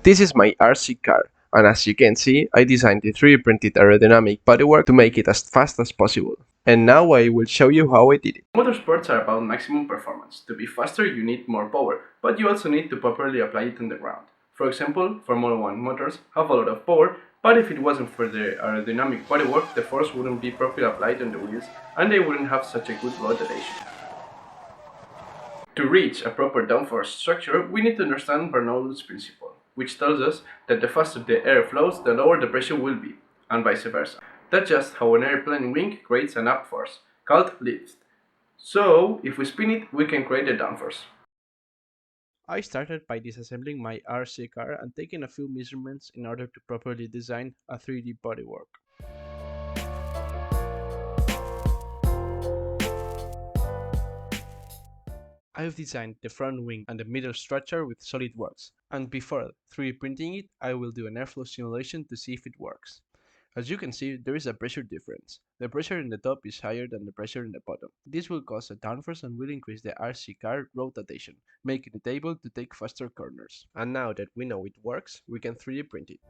This is my RC car, and as you can see, I designed the 3D printed aerodynamic bodywork to make it as fast as possible. And now I will show you how I did it. Motorsports are about maximum performance. To be faster, you need more power, but you also need to properly apply it on the ground. For example, Formula 1 motors have a lot of power, but if it wasn't for the aerodynamic bodywork, the force wouldn't be properly applied on the wheels, and they wouldn't have such a good rotation. To reach a proper downforce structure, we need to understand Bernoulli's principle, which tells us that the faster the air flows, the lower the pressure will be, and vice versa. That's just how an airplane wing creates an upforce, called lift. So, if we spin it, we can create a downforce. I started by disassembling my RC car and taking a few measurements in order to properly design a 3D bodywork. I've designed the front wing and the middle structure with SolidWorks, and before 3D printing it, I will do an airflow simulation to see if it works. As you can see, there is a pressure difference. The pressure in the top is higher than the pressure in the bottom. This will cause a downforce and will increase the RC car rotation, making it able to take faster corners. And now that we know it works, we can 3D print it.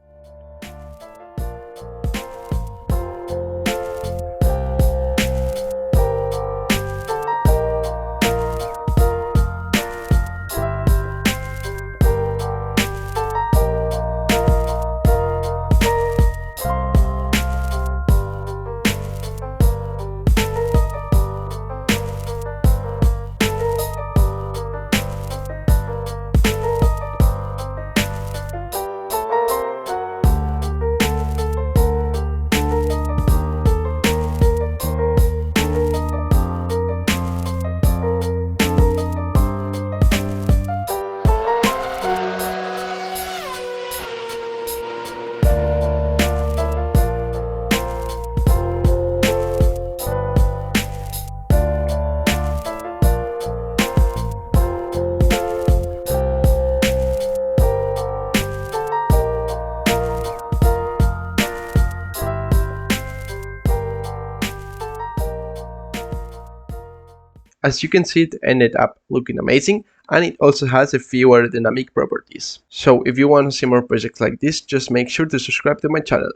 As you can see, it ended up looking amazing, and it also has a few aerodynamic properties. So if you want to see more projects like this, just make sure to subscribe to my channel.